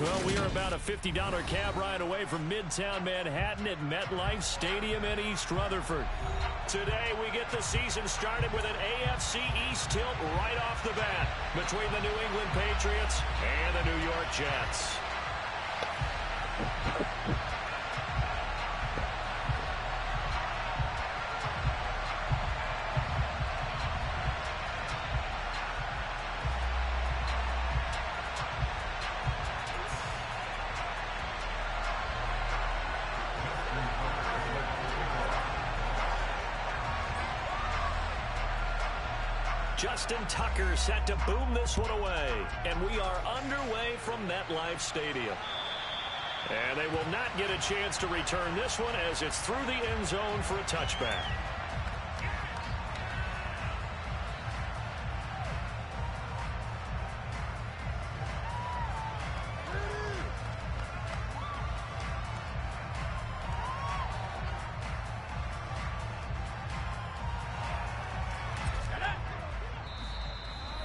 Well, we are about a $50 cab ride away from Midtown Manhattan at MetLife Stadium in East Rutherford. Today, we get the season started with an AFC East tilt right off the bat between the New England Patriots and the New York Jets. Justin Tucker set to boom this one away. And we are underway from MetLife Stadium. And they will not get a chance to return this one as it's through the end zone for a touchback.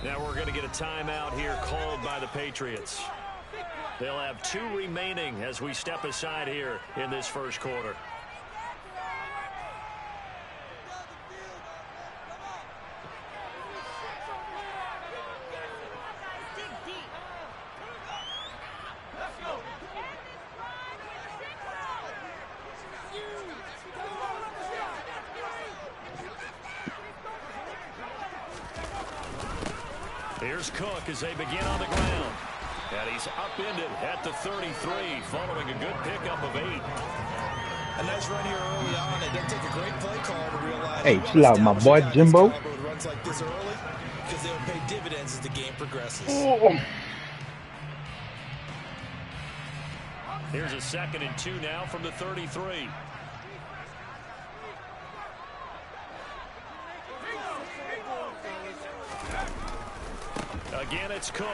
Now we're going to get a timeout here called by the Patriots. They'll have 2 remaining as we step aside here in this first quarter. Here's Cook as they begin on the ground. And he's upended at the 33 following a good pickup of 8. A nice run here early on. It doesn't take a great play call to realize. Hey, chill out, my boy Jimbo. Runs like this early because they'll pay dividends as the game progresses. Oh. Here's a 2nd and 2 now from the 33. Again, it's Cook.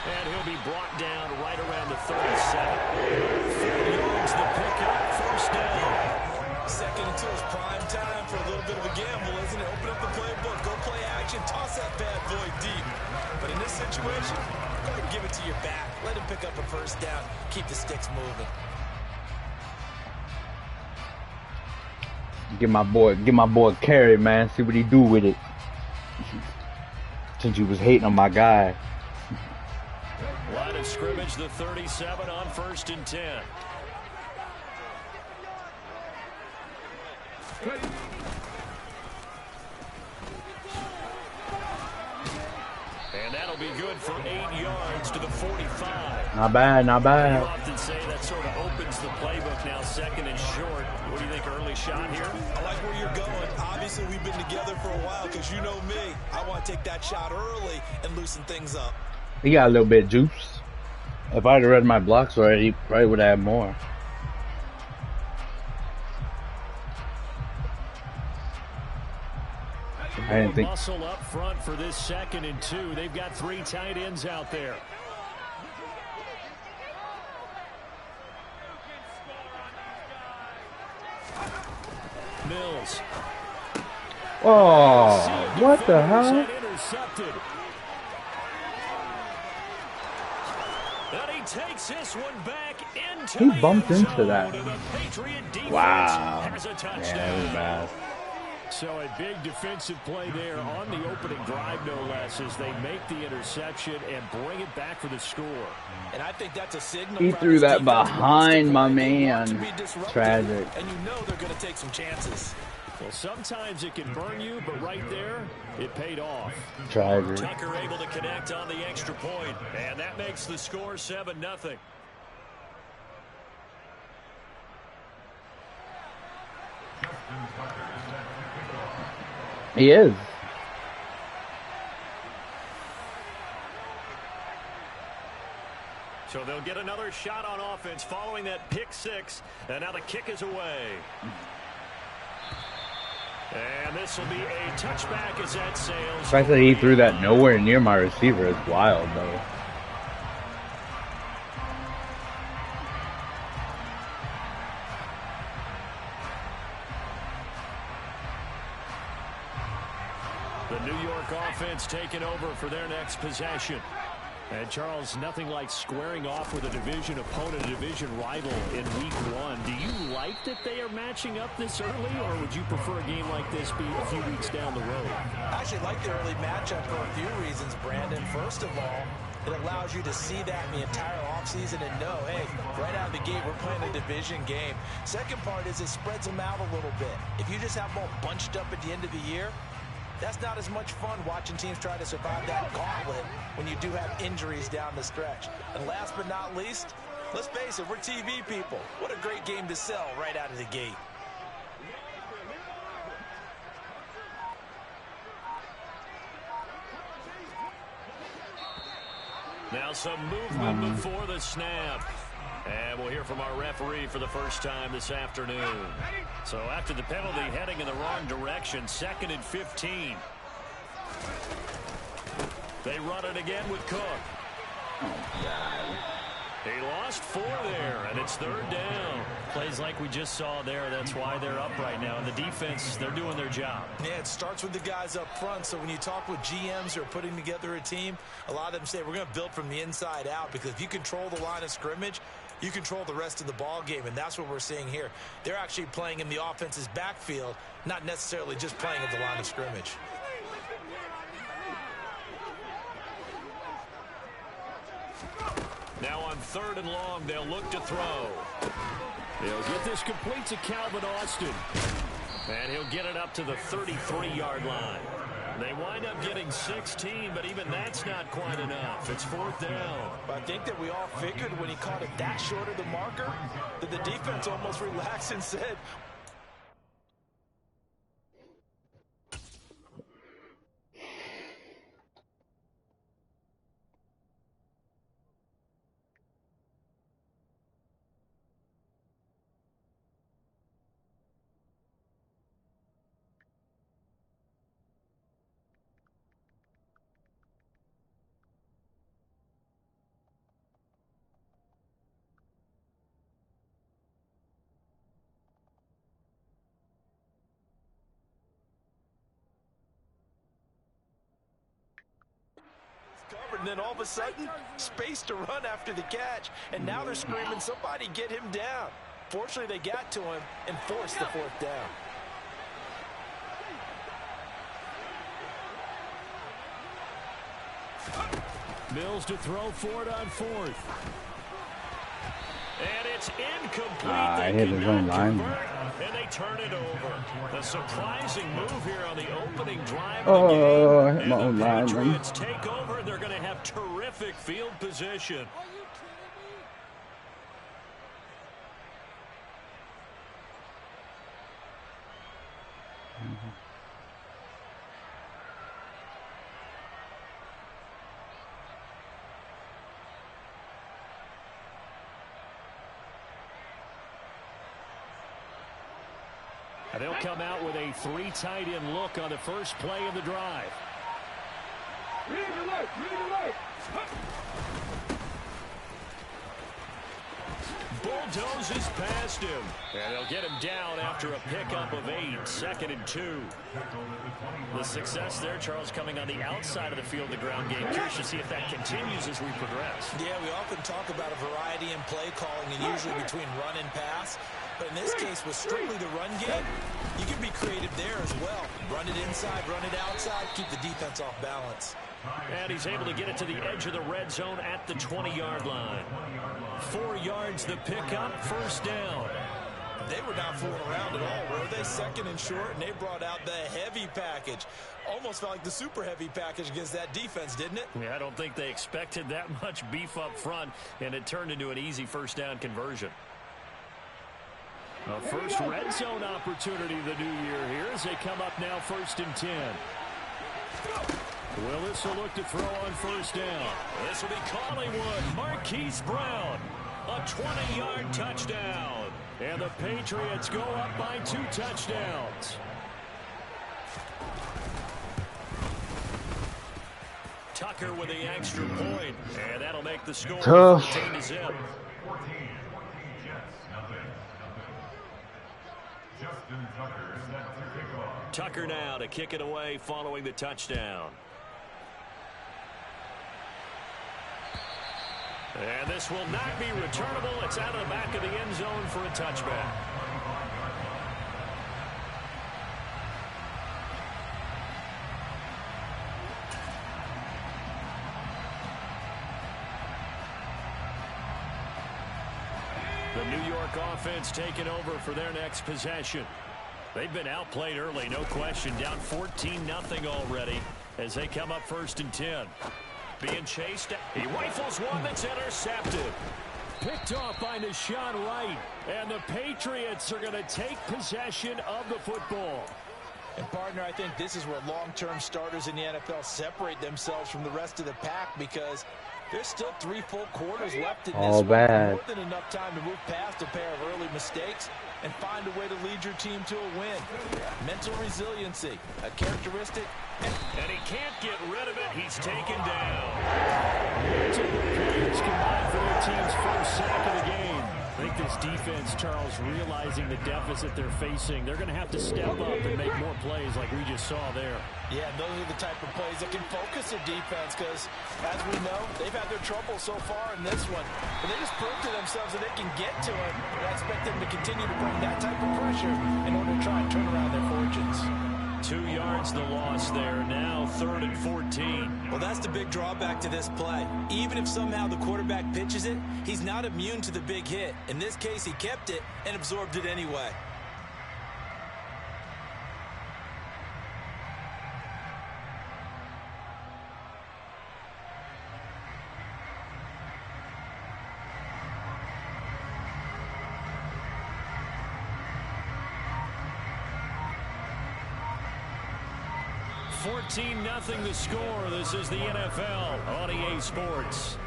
And he'll be brought down right around the 37. 4 yards the pickup, first down. 2nd and 2 is prime time for a little bit of a gamble, isn't it? Open up the playbook, go play action, toss that bad boy deep. But in this situation, go ahead and give it to your back. Let him pick up a first down. Keep the sticks moving. Get my boy carry, man. See what he do with it. Since you was hating on my guy. Line of scrimmage, the 37 on 1st and 10. And that'll be good for 8 yards to the 45. Not bad, not bad. You often say that sort of opens the playbook now, 2nd and short. What do you think, early shot here? I like where you're going. Obviously, we've been together for a while because you know me. I want to take that shot early and loosen things up. He got a little bit of juice. If I'd have read my blocks already, he probably would have had more. I didn't think. Muscle up front for this 2nd and 2. They've got 3 tight ends out there. Mills. Oh, what the hell? And he takes this one back into He bumped into that. Wow. Has a touchdown. Yeah, that was bad. So a big defensive play there on the opening drive, no less, as they make the interception and bring it back for the score. And I think that's a signal. He threw that behind my man. Tragic. And you know they're going to take some chances. Well, sometimes it can burn you, but right there, it paid off. Tragic. Tucker able to connect on the extra point, and that makes the score 7-0. He is. So they'll get another shot on offense following that pick 6, and now the kick is away. And this will be a touchback as that sails. The fact that he threw that nowhere near my receiver is wild, though. The New York offense taking over for their next possession. And Charles, nothing like squaring off with a division opponent, a division rival in week 1. Do you like that they are matching up this early, or would you prefer a game like this be a few weeks down the road? I actually like the early matchup for a few reasons, Brandon. First of all, it allows you to see that in the entire offseason and know, hey, right out of the gate, we're playing a division game. Second part is it spreads them out a little bit. If you just have them all bunched up at the end of the year, that's not as much fun watching teams try to survive that gauntlet when you do have injuries down the stretch. And last but not least, let's face it, we're TV people. What a great game to sell right out of the gate. Now some movement before the snap. And we'll hear from our referee for the first time this afternoon. So after the penalty, heading in the wrong direction, 2nd and 15. They run it again with Cook. He lost 4 there, and it's 3rd down. Plays like we just saw there. That's why they're up right now. And the defense, they're doing their job. Yeah, it starts with the guys up front. So when you talk with GMs who are putting together a team, a lot of them say we're going to build from the inside out, because if you control the line of scrimmage, you control the rest of the ball game, and that's what we're seeing here. They're actually playing in the offense's backfield, not necessarily just playing at the line of scrimmage. Now on 3rd and long, they'll look to throw. He'll get this complete to Calvin Austin. And he'll get it up to the 33-yard line. They wind up getting 16, but even that's not quite enough. It's 4th down. I think that we all figured when he caught it that short of the marker that the defense almost relaxed and said, and then all of a sudden, space to run after the catch, and now they're screaming, somebody get him down. Fortunately, they got to him and forced the 4th down. Mills to throw for it on 4th. And it's incomplete. I hit his own line. And they turn it over. A surprising move here on the opening drive of the game. I hit my own line. The Patriots take over, and they're going to have terrific field position. And they'll come out with a 3 tight end look on the first play of the drive. Bulldozes past him. And they'll get him down after a pickup of 8. 2nd and 2. The success there, Charles, coming on the outside of the field, the ground game. Curious to see if that continues as we progress. Yeah, we often talk about a variety in play calling, and usually between run and pass. But in this case, with strictly the run game, you can be creative there as well. Run it inside, run it outside, keep the defense off balance. And he's able to get it to the edge of the red zone at the 20-yard line. 4 yards the pickup, 1st down. They were not fooling around at all, were they? 2nd and short, and they brought out the heavy package. Almost felt like the super heavy package against that defense, didn't it? Yeah, I don't think they expected that much beef up front, and it turned into an easy 1st down conversion. A first red zone opportunity the new year here as they come up now 1st and 10. Willis will look to throw on 1st down. This will be Collingwood. Marquise Brown. A 20-yard touchdown. And the Patriots go up by 2 touchdowns. Tucker with the extra point. And that'll make the score 14-0. Tucker now to kick it away following the touchdown. And this will not be returnable. It's out of the back of the end zone for a touchback. The New York offense taking over for their next possession. They've been outplayed early, no question. Down 14-0 already as they come up 1st and 10. Being chased. He rifles one that's intercepted. Picked off by Deshaun Wright. And the Patriots are going to take possession of the football. And, partner, I think this is where long-term starters in the NFL separate themselves from the rest of the pack because there's still 3 full quarters left in this one. More than enough time to move past a pair of early mistakes and find a way to lead your team to a win. Mental resiliency, a characteristic. And he can't get rid of it. He's taken down. 2 points combined for their team's first sack of the game. I think this defense, Charles, realizing the deficit they're facing, they're going to have to step up and make more plays like we just saw there. Yeah, those are the type of plays that can focus their defense because, as we know, they've had their trouble so far in this one. But they just proved to themselves that they can get to it. And I expect them to continue to bring that type of pressure in order to try and turn around their fortunes. 2 yards the loss there. Now 3rd and 14. Well, that's the big drawback to this play. Even if somehow the quarterback pitches it, he's not immune to the big hit. In this case, he kept it and absorbed it anyway. Nothing the score. This is the NFL on EA Sports.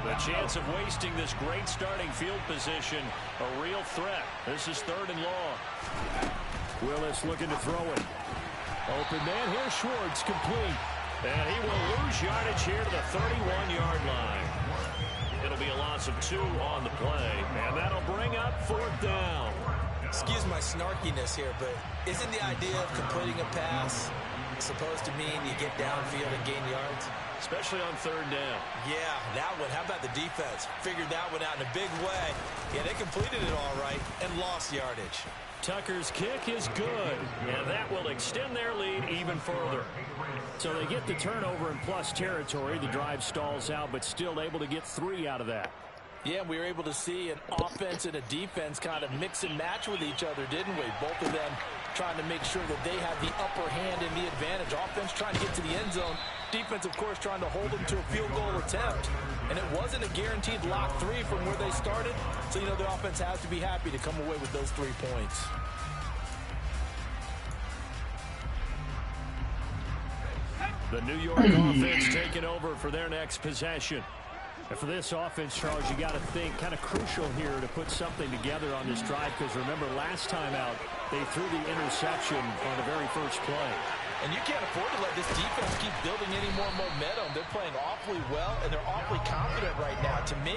The chance of wasting this great starting field position, a real threat. This is 3rd and long. Willis looking to throw it. Open man here, Schwartz, complete. And he will lose yardage here to the 31-yard line. It'll be a loss of 2 on the play, and that'll bring up 4th down. Excuse my snarkiness here, but isn't the idea of completing a pass supposed to mean you get downfield and gain yards? Especially on 3rd down. Yeah, that one. How about the defense? Figured that one out in a big way. Yeah, they completed it all right and lost yardage. Tucker's kick is good, and that will extend their lead even further. So they get the turnover in plus territory. The drive stalls out, but still able to get 3 out of that. Yeah, we were able to see an offense and a defense kind of mix and match with each other, didn't we? Both of them trying to make sure that they had the upper hand and the advantage. Offense trying to get to the end zone. Defense, of course, trying to hold them to a field goal attempt. And it wasn't a guaranteed lock 3 from where they started. So, you know, the offense has to be happy to come away with those 3 points. The New York offense taking over for their next possession. And for this offense, Charles, you got to think kind of crucial here to put something together on this drive because remember last time out they threw the interception on the very first play. And you can't afford to let this defense keep building any more momentum. They're playing awfully well, and they're awfully confident right now. To me,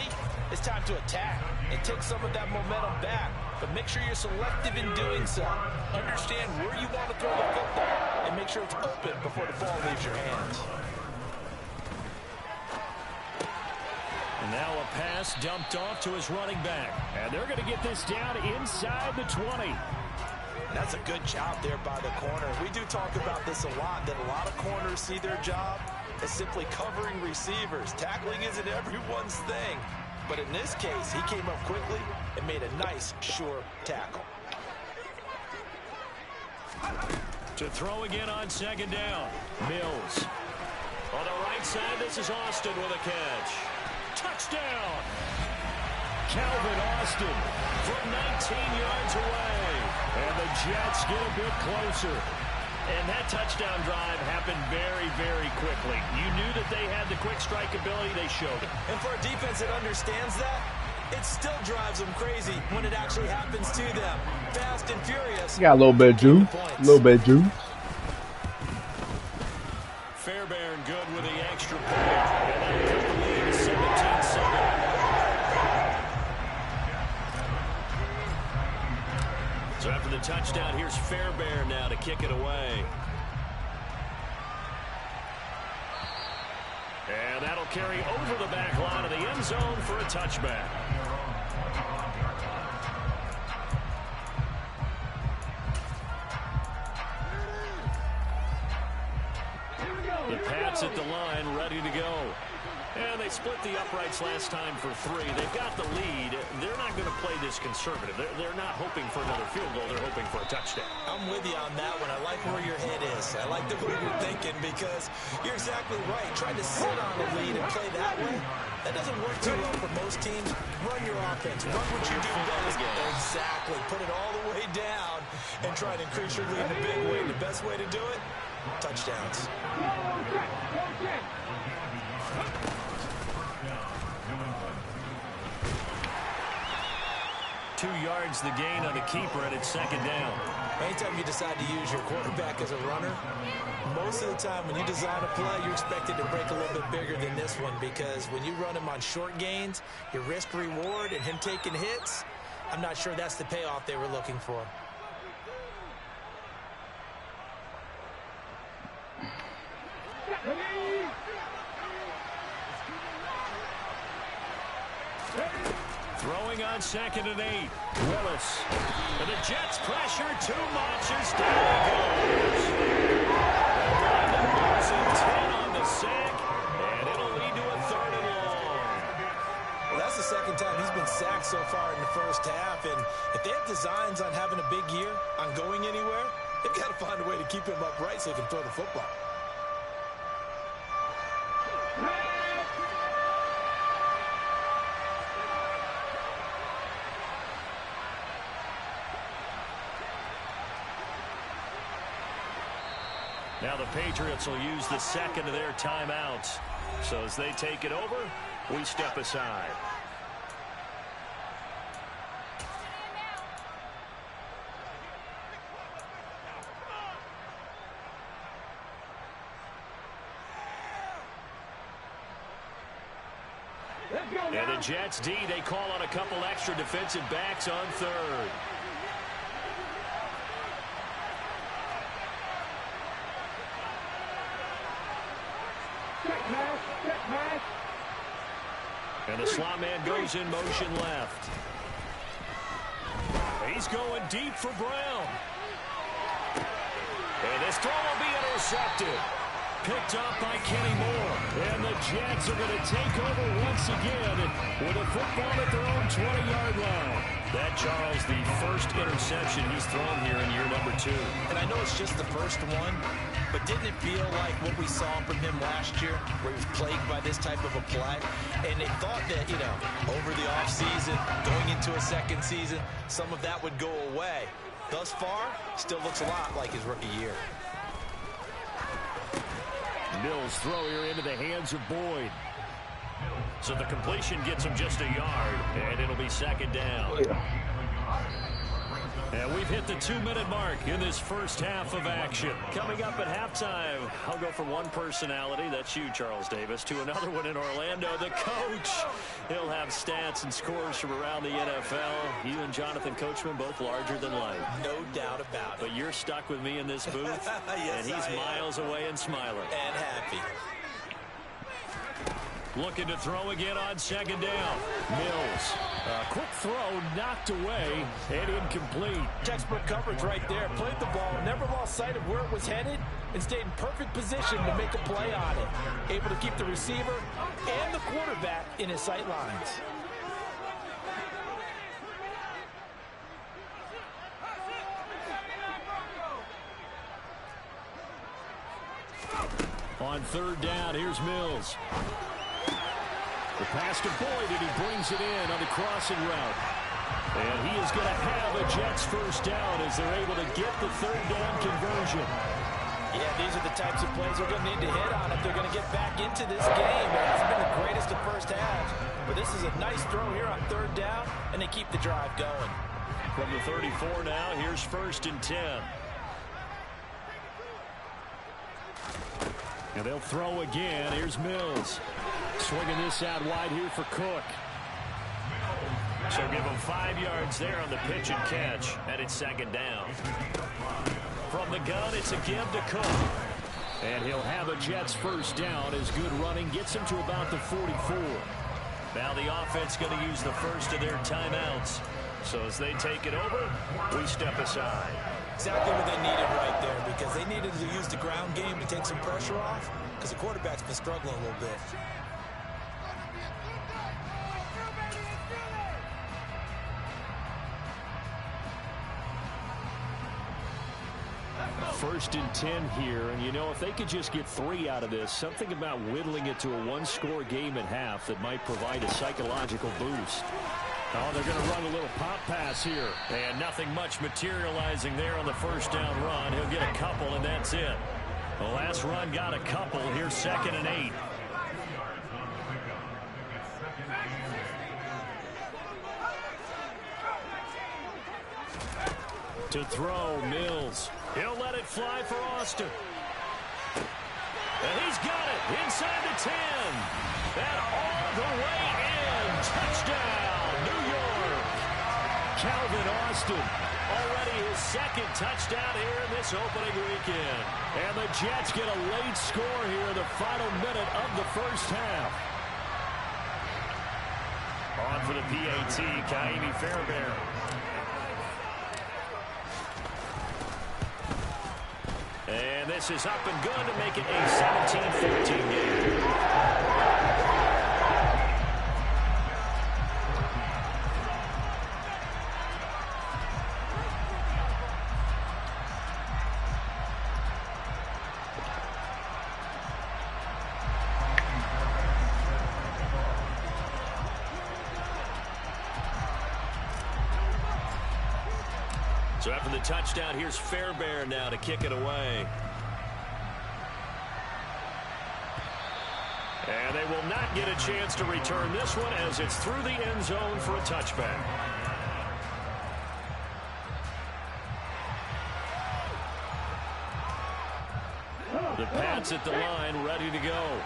it's time to attack and take some of that momentum back. But make sure you're selective in doing so. Understand where you want to throw the football, and make sure it's open before the ball leaves your hands. And now a pass dumped off to his running back. And they're going to get this down inside the 20. That's a good job there by the corner. We do talk about this a lot, that a lot of corners see their job as simply covering receivers. Tackling isn't everyone's thing. But in this case, he came up quickly and made a nice, sure tackle. To throw again on 2nd down. Mills. On the right side, this is Austin with a catch. Touchdown! Calvin Austin from 19 yards away. And the Jets get a bit closer. And that touchdown drive happened very, very quickly. You knew that they had the quick strike ability. They showed it. And for a defense that understands that, it still drives them crazy when it actually happens to them. Fast and furious. Got a little bit of juice. A little bit of juice. Fairbairn good with the extra point. And that'll put the lead 17-7. So after the touchdown, here's Fairbairn now to kick it away. And that'll carry over the back line of the end zone for a touchback. The Pats at the line, ready to go. And they split the uprights last time for 3. They've got the lead. They're not going to play this conservative. They're not hoping for another field goal. They're hoping for a touchdown. I'm with you on that one. I like where your head is. I like the way you're thinking because you're exactly right. Trying to sit on the lead and play that way, that doesn't work too well for most teams. Run your offense. Run what you do best. Exactly. Put it all the way down and try to increase your lead in a big way. The best way to do it, touchdowns. 2 yards the gain on the keeper, and it's second down. Anytime you decide to use your quarterback as a runner, most of the time when you design a play, you're expected to break a little bit bigger than this one because when you run him on short gains, your risk-reward and him taking hits, I'm not sure that's the payoff they were looking for. Throwing on 2nd and 8. Willis. And the Jets pressure too much as down he goes. Goes in 10 on the sack, and it'll lead to a 3rd and long. Well, that's the second time he's been sacked so far in the first half, and if they have designs on having a big year, on going anywhere, they've got to find a way to keep him upright so he can throw the football. Now the Patriots will use the second of their timeouts. So as they take it over, we step aside. And the Jets D, they call on a couple extra defensive backs on 3rd. And the slot man goes in motion left. He's going deep for Brown. And this throw will be intercepted. Picked up by Kenny Moore. And the Jets are going to take over once again with a football at their own 20-yard line. That, Charles, the first interception he's thrown here in year number 2. And I know it's just the first one, but didn't it feel like what we saw from him last year, where he was plagued by this type of a play? And they thought that, you know, over the offseason, going into a second season, some of that would go away. Thus far, still looks a lot like his rookie year. Mills throw here into the hands of Boyd. So the completion gets him just a yard, and it'll be second down. And we've hit the 2-minute mark in this first half of action. Coming up at halftime, I'll go from one personality, that's you, Charles Davis, to another one in Orlando, the coach. He'll have stats and scores from around the NFL. You and Jonathan Coachman both larger than life. No doubt about it. But you're stuck with me in this booth, yes, and he's miles away and smiling. And happy. Looking to throw again on second down. Mills. Quick throw knocked away and incomplete. Textbook coverage right there. Played the ball, never lost sight of where it was headed, and stayed in perfect position to make a play on it. Able to keep the receiver and the quarterback in his sight lines. On third down, here's Mills. The pass to Boyd, and he brings it in on the crossing route. And he is going to have a Jets first down as they're able to get the third down conversion. Yeah, these are the types of plays they're going to need to hit on if they're going to get back into this game. It hasn't been the greatest of first halves, but this is a nice throw here on third down, and they keep the drive going. From the 34 now, here's 1st and 10. And they'll throw again. Here's Mills. Swinging this out wide here for Cook. So give him 5 yards there on the pitch and catch, and it's second down. From the gun, it's a give to Cook. And he'll have a Jets first down as good running gets him to about the 44. Now the offense going to use the first of their timeouts. So as they take it over, we step aside. Exactly what they needed right there, because they needed to use the ground game to take some pressure off, because the quarterback's been struggling a little bit. First and 10 here, and you know, if they could just get 3 out of this, something about whittling it to a one-score game at half that might provide a psychological boost. Oh, they're going to run a little pop pass here. And nothing much materializing there on the first down run. He'll get a couple, and that's it. The last run got a couple. Here's 2nd and 8. To throw, Mills. He'll let it fly for Austin. And he's got it inside the 10. And all the way in. Touchdown, New York. Calvin Austin, already his 2nd touchdown here in this opening weekend. And the Jets get a late score here in the final minute of the first half. On for the PAT, Kaimi Fairbairn. And this is up and good to make it a 17-14 game. So after the touchdown, here's Fairbairn now to kick it away. And they will not get a chance to return this one as it's through the end zone for a touchback. The Pats at the line, ready to go.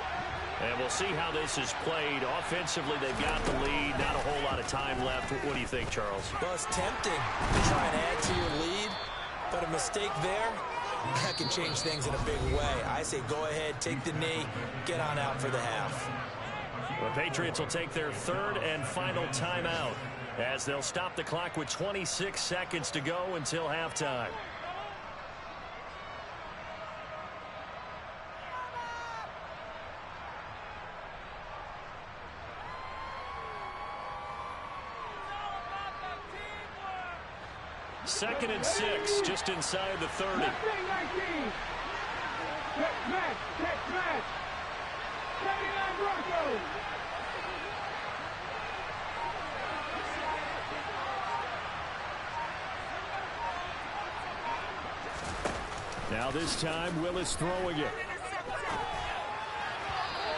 And we'll see how this is played. Offensively, they've got the lead. Not a whole lot of time left. What do you think, Charles? Well, it's tempting to try and add to your lead, but a mistake there, that can change things in a big way. I say go ahead, take the knee, get on out for the half. The Patriots will take their 3rd and final timeout as they'll stop the clock with 26 seconds to go until halftime. Second and 6, just inside the 30. Now this time, Willis throwing it.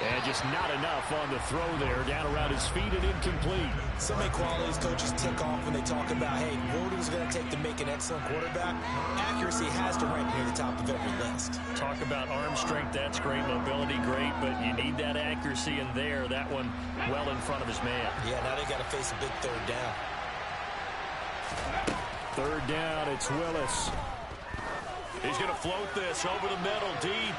And just not enough on the throw there. Down around his feet and incomplete. So many qualities coaches tick off when they talk about, hey, what is it going to take to make an excellent quarterback? Accuracy has to rank near the top of every list. Talk about arm strength, that's great. Mobility, great. But you need that accuracy in there. That one well in front of his man. Yeah, now they got to face a big 3rd down. 3rd down, it's Willis. He's going to float this over the middle, deep.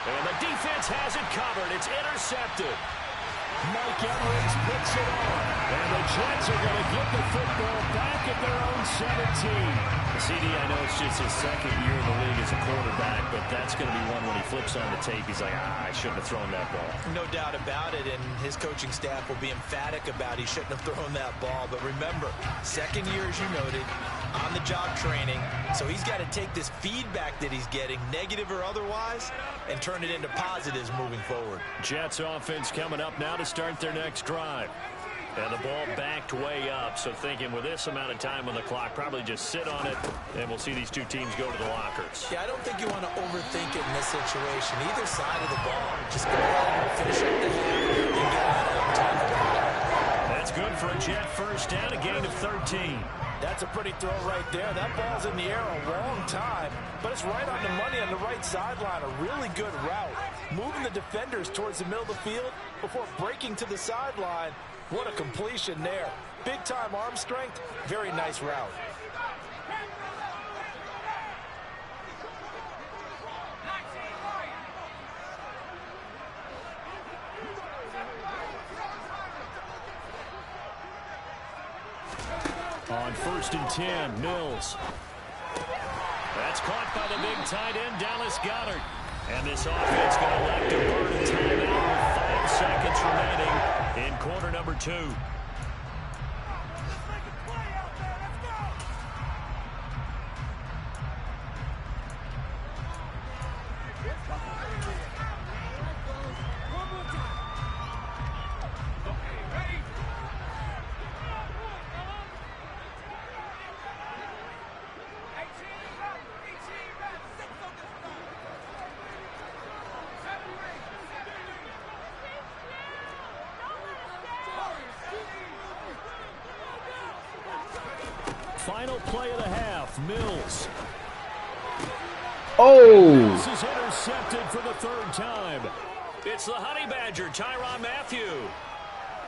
And the defense has it covered. It's intercepted. Mike Edwards puts it on. And the Jets are going to get the football back at their own 17. CD, I know it's just his 2nd year in the league as a quarterback, but that's going to be one when he flips on the tape. He's like, I shouldn't have thrown that ball. No doubt about it, and his coaching staff will be emphatic about he shouldn't have thrown that ball. But remember, 2nd year, as you noted, on-the-job training. So he's got to take this feedback that he's getting, negative or otherwise, and turn it into positives moving forward. Jets offense coming up now to start their next drive. And the ball backed way up, so thinking with this amount of time on the clock, probably just sit on it, and we'll see these two teams go to the lockers. Yeah, I don't think you want to overthink it in this situation. Either side of the ball, just go ahead and finish up the half and get on out and talk about it. That's good for a Jet first down, a gain of 13. That's a pretty throw right there. That ball's in the air a long time, but it's right on the money on the right sideline. A really good route. Moving the defenders towards the middle of the field before breaking to the sideline. What a completion there. Big-time arm strength, very nice route. On 1st and 10, Mills. That's caught by the big tight end, Dallas Goedert. And this offense going to elect to burn a timeout with 5 seconds remaining in quarter number 2. Final play of the half, Mills. Oh! This is intercepted for the 3rd time. It's the Honey Badger, Tyrann Mathieu.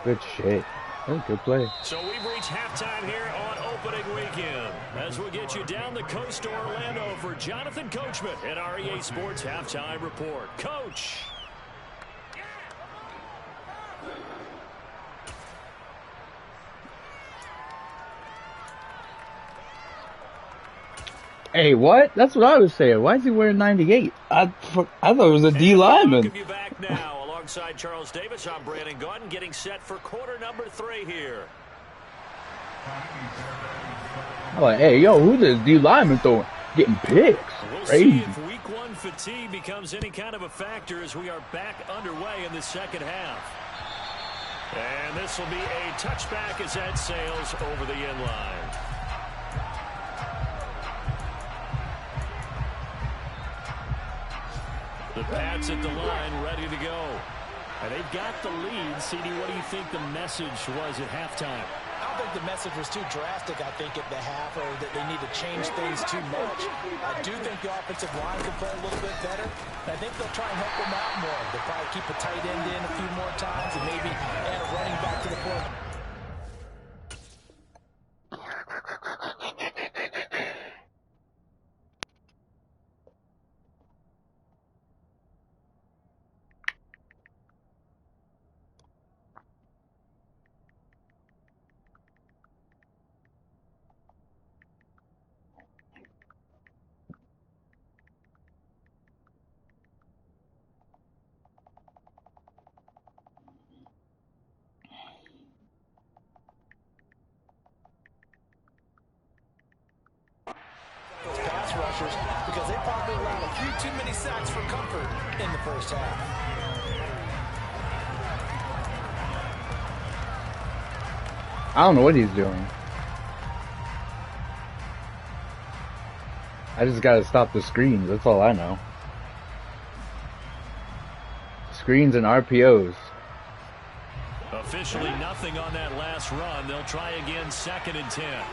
Good shit. That was a good play. So we've reached halftime here on opening weekend. As we get you down the coast to Orlando for Jonathan Coachman at our EA Sports Halftime Report. Coach. Hey, what? That's what I was saying. Why is he wearing 98? I thought it was a D lineman. Welcome you back now. Alongside Charles Davis, I'm Brandon Gaudin, getting set for quarter number 3 here. I'm like, hey, yo, who this D lineman throwing? Getting picks. We'll Crazy. see if week 1 fatigue becomes any kind of a factor as we are back underway in the second half. And this will be a touchback as that sails over the end line. The Pats at the line, ready to go. And they've got the lead. CD, what do you think the message was at halftime? I don't think the message was too drastic, I think, at the half, or that they need to change things too much. I do think the offensive line can play a little bit better. I think they'll try and help them out more. They'll probably keep a tight end in a few more times and maybe add a running back to the play. Rushers because they probably allowed a few too many sacks for comfort in the first half. I don't know what he's doing. I just gotta stop the screens. That's all I know. Screens and RPOs. Officially nothing on that last run. They'll try again, 2nd and 10.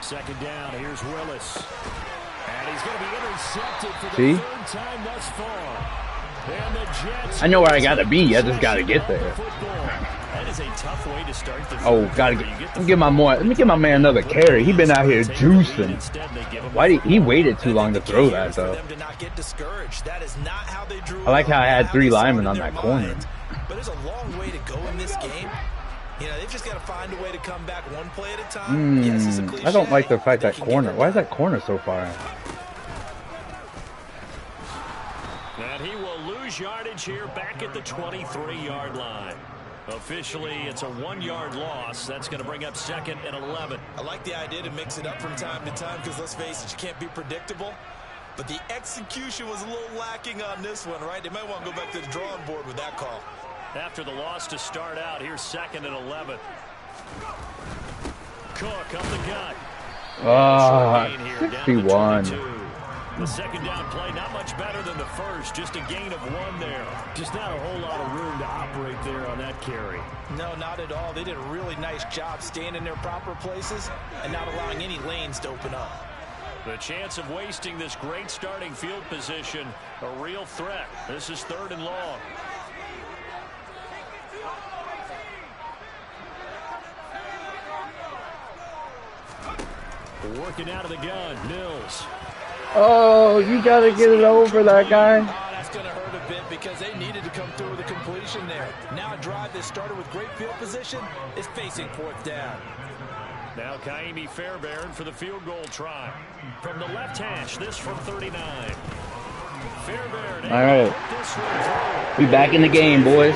2nd down, here's Willis. And he's going to be intercepted for the 3rd time thus far. And the Jets, I know where I gotta be. I just gotta get there. That is a tough way to start the gotta get. Let me give my man another carry. He been out here juicing. Why did he waited too long to throw that though? I like how I had 3 linemen on that corner. But there's a long way to go in this game. You know, they've just got to find a way to come back one play at a time. Yes, it's a cliche. I don't like the fact that corner. Why is that corner so far out? And he will lose yardage here back at the 23-yard line. Officially, it's a 1-yard loss. That's going to bring up 2nd and 11. I like the idea to mix it up from time to time because, let's face it, you can't be predictable. But the execution was a little lacking on this one, right? They might want to go back to the drawing board with that call. After the loss to start out, here's 2nd and 11. Cook up the gut. 61. The 2nd down play, not much better than the first. Just a gain of 1 there. Just not a whole lot of room to operate there on that carry. No, not at all. They did a really nice job staying in their proper places and not allowing any lanes to open up. The chance of wasting this great starting field position, a real threat. This is 3rd and long. Working out of the gun, Mills. Oh, you got to get it over that guy. Oh, that's going to hurt a bit because they needed to come through with a completion there. Now a drive that started with great field position is facing 4th down. Now Kaimi Fairbairn for the field goal try. From the left hash, this from 39. Fairbairn. All right. We back in the game, boys.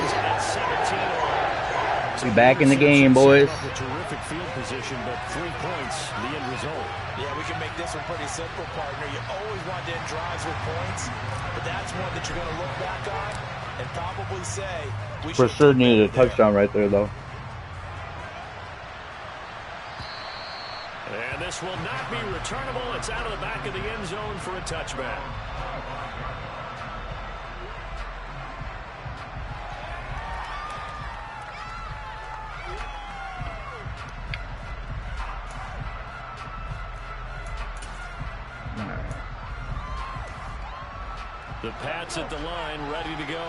We back in the game, boys. Terrific field position, but 3 points, the end result. Yeah, we can make this one pretty simple, partner. You always want to end drives with points, but that's one that you're going to look back on and probably say we For sure needed a touchdown right there, though. And this will not be returnable. It's out of the back of the end zone for a touchback. The Pats at the line, ready to go.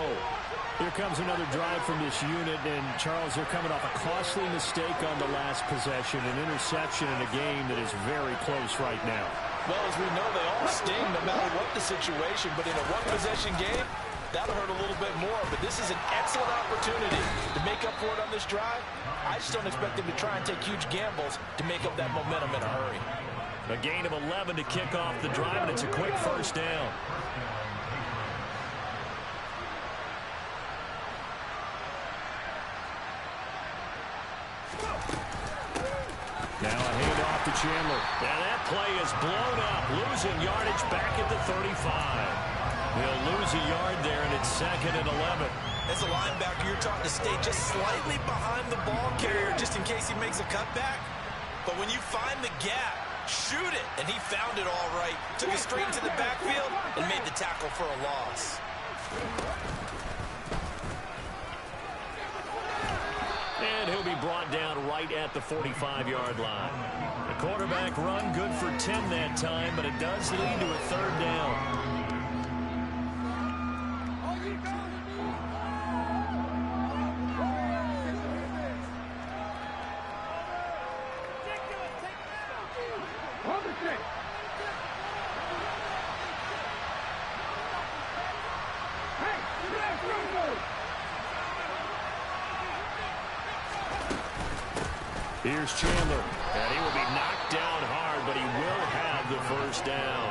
Here comes another drive from this unit, and Charles, they're coming off a costly mistake on the last possession, an interception in a game that is very close right now. Well, as we know, they all sting no matter what the situation, but in a one-possession game, that'll hurt a little bit more. But this is an excellent opportunity to make up for it on this drive. I just don't expect them to try and take huge gambles to make up that momentum in a hurry. A gain of 11 to kick off the drive, and it's a quick first down. Now a handoff to Chandler. And that play is blown up. Losing yardage back at the 35. He'll lose a yard there, and it's 2nd and 11. As a linebacker, you're taught to stay just slightly behind the ball carrier just in case he makes a cutback. But when you find the gap, shoot it. And he found it all right. Took it straight into the backfield and made the tackle for a loss. And he'll be brought down right at the 45-yard line. The quarterback run good for 10 that time, but it does lead to a 3rd down. Here's Chandler, and he will be knocked down hard, but he will have the 1st down.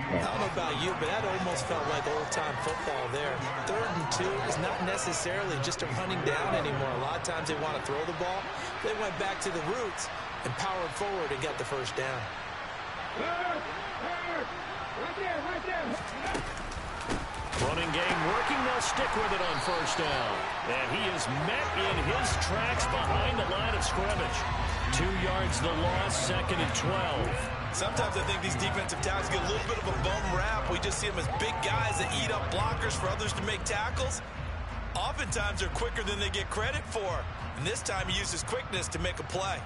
I don't know about you, but that almost felt like old-time football there. 3rd and 2 is not necessarily just a running down anymore. A lot of times they want to throw the ball. They went back to the roots and powered forward and got the 1st down. Right there. Running game working. They'll stick with it on 1st down. And he is met in his tracks behind the line of scrimmage. 2 yards the loss, 2nd and 12. Sometimes I think these defensive tackles get a little bit of a bum rap. We just see them as big guys that eat up blockers for others to make tackles. Oftentimes they're quicker than they get credit for. And this time he uses quickness to make a play.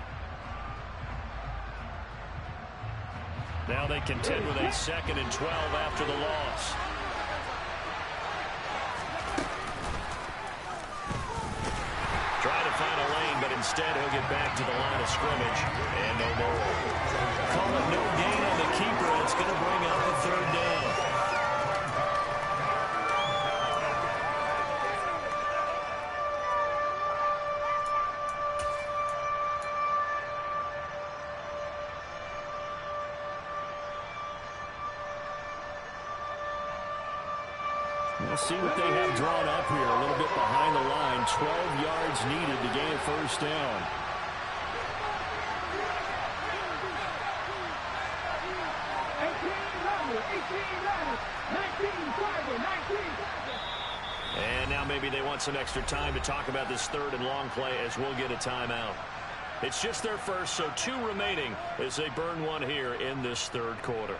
Now they contend with a 2nd and 12 after the loss. Try to find a lane, but instead he'll get back to the line of scrimmage. And no more. Call it no gain on the keeper, and it's going to bring up a 3rd down. We'll see what they have drawn up here. A little bit behind the line. 12 yards needed to gain a 1st down. And now maybe they want some extra time to talk about this 3rd and long play as we'll get a timeout. It's just their first, so 2 remaining as they burn one here in this 3rd quarter.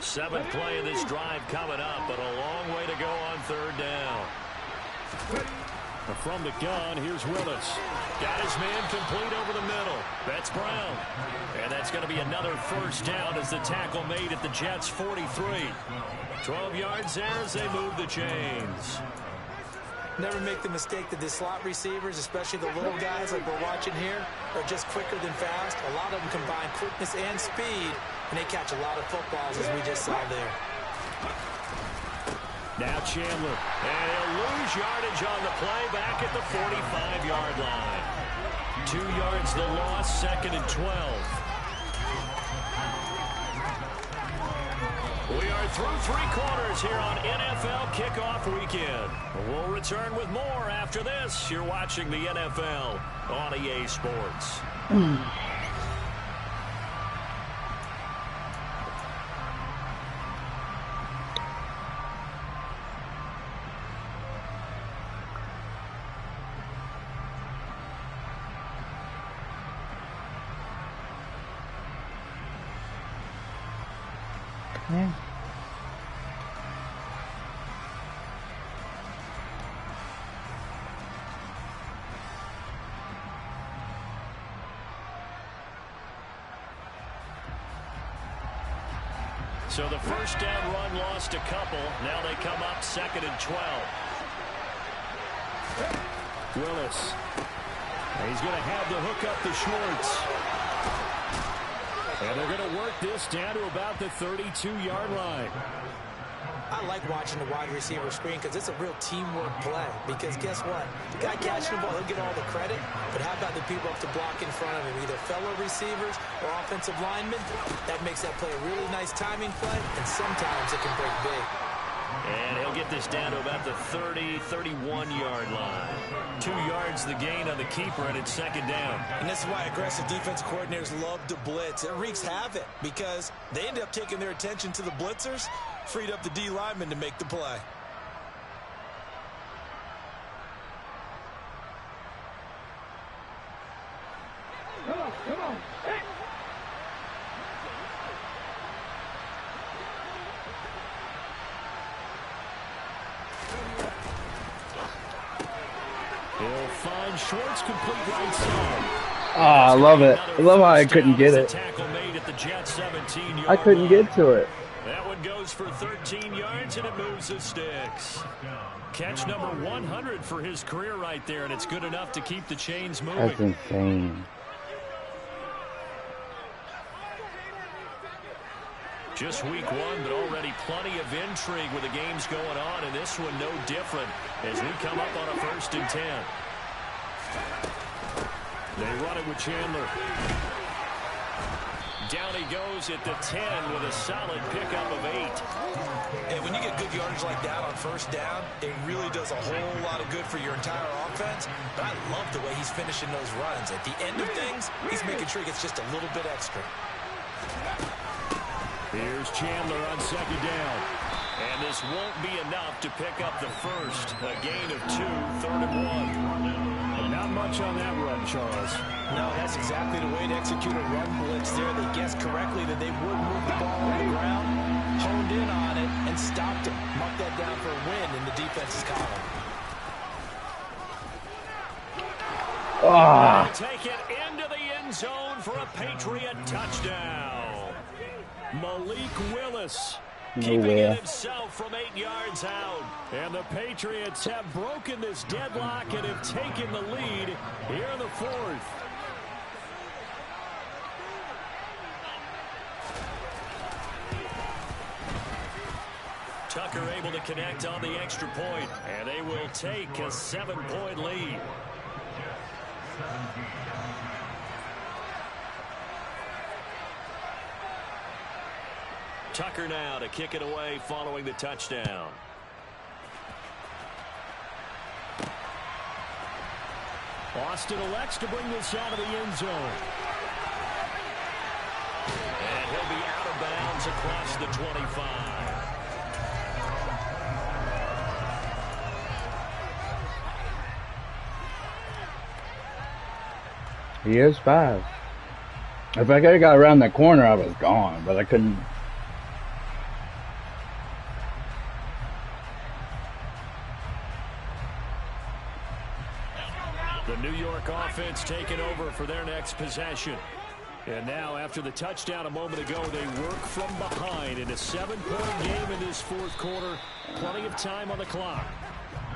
Seventh play of this drive coming up, but a long way to go on third down. From the gun, here's Willis. Got his man complete over the middle. That's Brown. And that's going to be another first down as the tackle made at the Jets' 43. 12 yards there as they move the chains. Never make the mistake that the slot receivers, especially the little guys like we're watching here, are just quicker than fast. A lot of them combine quickness and speed, and they catch a lot of footballs, as we just saw there. Now Chandler, and he'll lose yardage on the play back at the 45-yard line. 2 yards the loss, 2nd and 12. We are through 3 quarters here on NFL Kickoff Weekend. We'll return with more after this. You're watching the NFL on EA Sports. Yeah. So the first down run lost a couple. Now they come up 2nd and 12. Willis. He's going to have the hook up to Schwartz. And they're going to work this down to about the 32-yard line. I like watching the wide receiver screen because it's a real teamwork play. Because guess what? The guy catching the ball, he'll get all the credit. But how about the people up to block in front of him? Either fellow receivers or offensive linemen. That makes that play a really nice timing play. And sometimes it can break big. And he'll get this down to about the 30, 31-yard line. 2 yards the gain on the keeper, and it's 2nd down. And this is why aggressive defense coordinators love to blitz. It wreaks havoc because they end up taking their attention to the blitzers, freed up the D lineman to make the play. Come on, come on. Hey. He'll find Schwartz complete right side. Ah, I love it. I love how I couldn't get it. I couldn't get to it. That one goes for 13 yards, and it moves the sticks. Catch number 100 for his career right there, and it's good enough to keep the chains moving. That's insane. Just week 1, but already plenty of intrigue with the games going on, and this one no different as we come up on a 1st and 10. They run it with Chandler. Down he goes at the 10 with a solid pickup of 8. And when you get good yardage like that on 1st down, it really does a whole lot of good for your entire offense. But I love the way he's finishing those runs. At the end of things, he's making sure he gets just a little bit extra. Here's Chandler on 2nd down. And this won't be enough to pick up the first. A gain of 2, 3rd and 1. Not much on that run, Charles. No, that's exactly the way to execute a run blitz there. They guessed correctly that they would move the ball on the ground, honed in on it, and stopped him. Mark that down for a win in the defense's column. Ah. Take it into the end zone for a Patriot touchdown. Malik Willis keeping it himself from 8 yards out. And the Patriots have broken this deadlock and have taken the lead here in the 4th. Tucker able to connect on the extra point, and they will take a 7-point lead. Tucker now to kick it away following the touchdown. Austin elects to bring this out of the end zone. And he'll be out of bounds across the 25. He is 5. If I could have got around that corner, I was gone, but I couldn't. The New York offense taking over for their next possession. And now, after the touchdown a moment ago, they work from behind in a 7-point game in this fourth quarter. Plenty of time on the clock.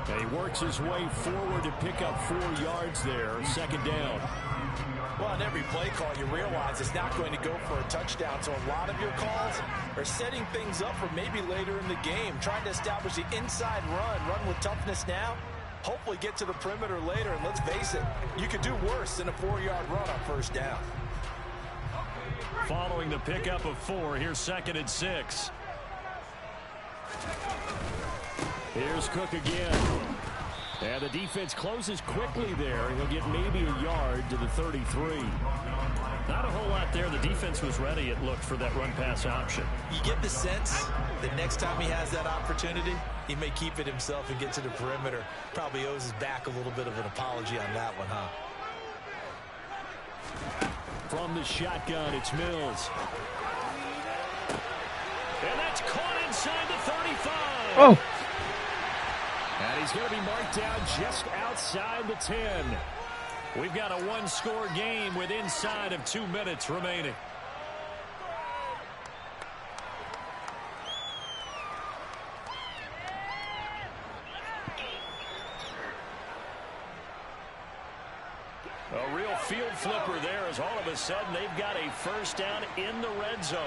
And he works his way forward to pick up 4 yards there. Second down. Well, on every play call, you realize it's not going to go for a touchdown. So a lot of your calls are setting things up for maybe later in the game, trying to establish the inside run with toughness now. Hopefully get to the perimeter later, and let's face it, you could do worse than a 4-yard run on first down. Following the pickup of 4, here's 2nd and 6. Here's Cook again. And the defense closes quickly there. He'll get maybe a yard to the 33. Not a whole lot there. The defense was ready, it looked, for that run-pass option. You get the sense that next time he has that opportunity, he may keep it himself and get to the perimeter. Probably owes his back a little bit of an apology on that one, huh? From the shotgun, it's Mills. And that's caught inside the 35. Oh. And he's going to be marked down just outside the 10. We've got a 1-score game with inside of 2 minutes remaining. A real field flipper there, as all of a sudden they've got a first down in the red zone.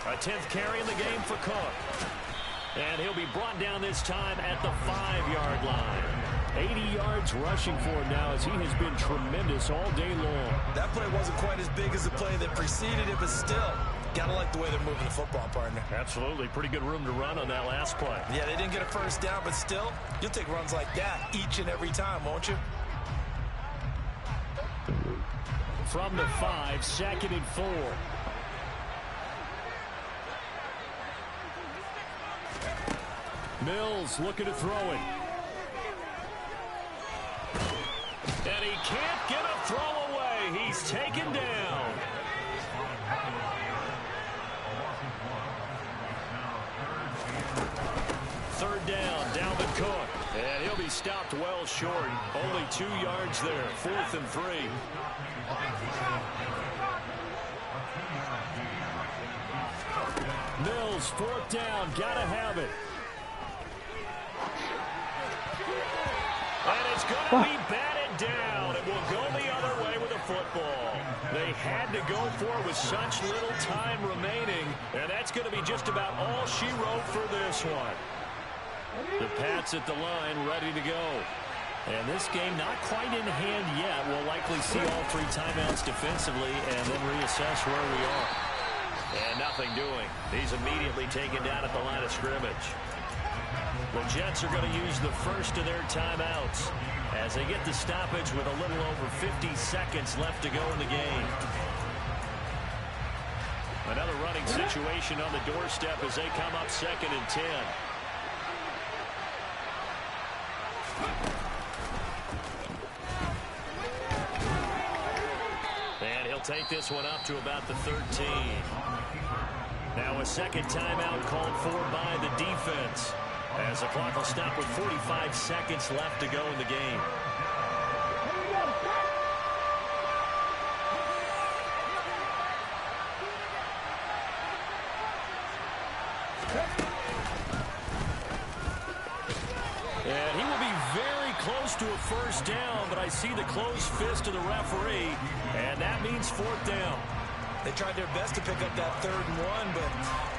A 10th carry in the game for Cook. And he'll be brought down this time at the 5-yard line. 80 yards rushing for him now, as he has been tremendous all day long. That play wasn't quite as big as the play that preceded it, but still, gotta like the way they're moving the football, partner. Absolutely. Pretty good room to run on that last play. Yeah, they didn't get a first down, but still, you'll take runs like that each and every time, won't you? From the 5, 2nd and 4. Mills looking to throw it. And he can't get a throw away. He's taken down. Third down, Dalvin Cook. And he'll be stopped well short. Only 2 yards there. 4th and 3. Mills, 4th down. Gotta have it. And it's going to be batted down. It will go the other way with the football. They had to go for it with such little time remaining. And that's going to be just about all she wrote for this one. The Pats at the line, ready to go. And this game not quite in hand yet. We'll likely see all 3 timeouts defensively and then reassess where we are. And nothing doing. He's immediately taken down at the line of scrimmage. The Jets are going to use the first of their timeouts as they get the stoppage with a little over 50 seconds left to go in the game. Another running situation on the doorstep as they come up 2nd and 10. And he'll take this one up to about the 13. Now a second timeout called for by the defense, as the clock will stop with 45 seconds left to go in the game. And he will be very close to a first down, but I see the closed fist of the referee, and that means 4th down. They tried their best to pick up that 3rd and 1, but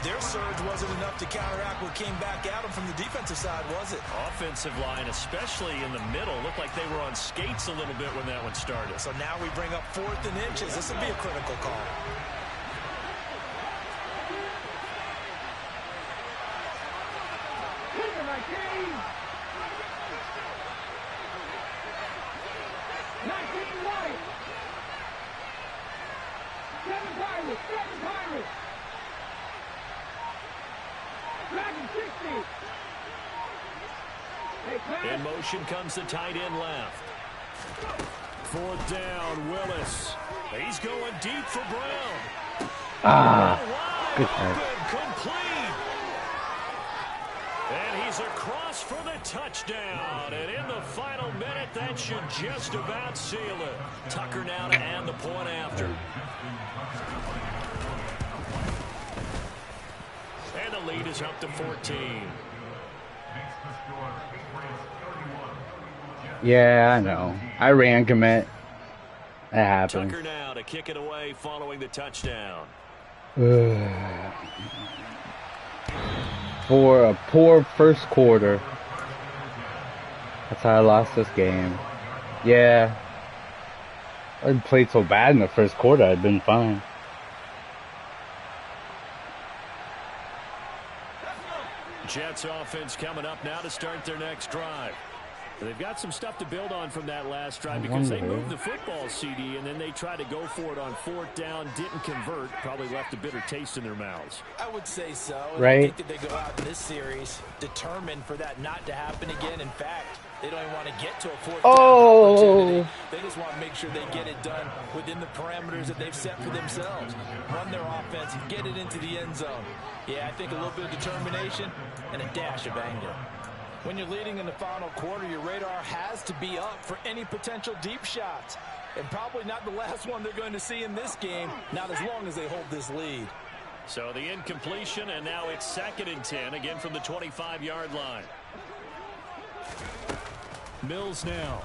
their surge wasn't enough to counteract what came back at them from the defensive side, was it? Offensive line, especially in the middle, looked like they were on skates a little bit when that one started. So now we bring up 4th and inches. This will be a critical call. In motion comes the tight end left. 4th down, Willis. He's going deep for Brown. Good pass. Complete. And he's He's across for the touchdown. And in the final minute, that should just about seal it. Tucker now to add the point after. And the lead is up to 14. Yeah, I know. I ran commit. That happened. Tucker now to kick it away following the touchdown. For a poor first quarter. That's how I lost this game. Yeah. I played so bad in the first quarter, I'd been fine. Jets offense coming up now to start their next drive. They've got some stuff to build on from that last drive because they moved the football, CD, and then they tried to go for it on 4th down, didn't convert, probably left a bitter taste in their mouths. I would say so. Right. I think that they go out in this series determined for that not to happen again. In fact, they don't even want to get to a 4th down opportunity. They just want to make sure they get it done within the parameters that they've set for themselves. Run their offense, get it into the end zone. Yeah, I think a little bit of determination and a dash of anger. When you're leading in the final quarter, your radar has to be up for any potential deep shots. And probably not the last one they're going to see in this game, not as long as they hold this lead. So the incompletion, and now it's 2nd and 10, again from the 25-yard line. Mills now.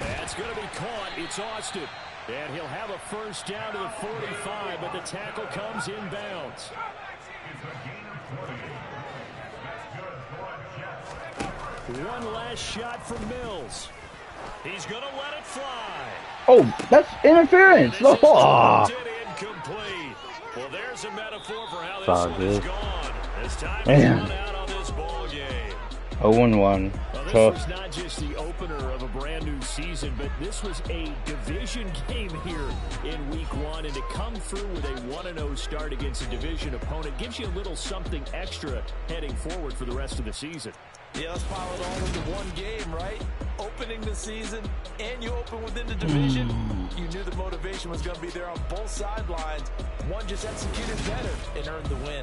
That's going to be caught. It's Austin. And he'll have a first down to the 45, but the tackle comes inbounds. One last shot from Mills. He's going to let it fly. Oh, that's interference. Oh. Incomplete. Well, there's a metaphor for how this Sorry, one is dude. gone. As time has run out on this ball game. 0-1. Well, this Tough. was not just the opener of a brand new season, but this was a division game here in week 1. And to come through with a 1-0 start against a division opponent gives you a little something extra heading forward for the rest of the season. Yeah, let's pile it all into one game, right? Opening the season, and you open within the division. You knew the motivation was going to be there on both sidelines. One just executed better and earned the win.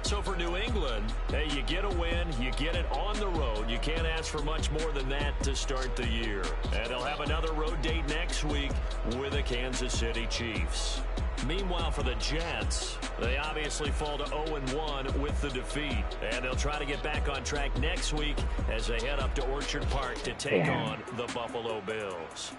So for New England, hey, you get a win, you get it on the road. You can't ask for much more than that to start the year. And they'll have another road date next week with the Kansas City Chiefs. Meanwhile, for the Jets, they obviously fall to 0-1 with the defeat. And they'll try to get back on track next week as they head up to Orchard Park to take on the Buffalo Bills.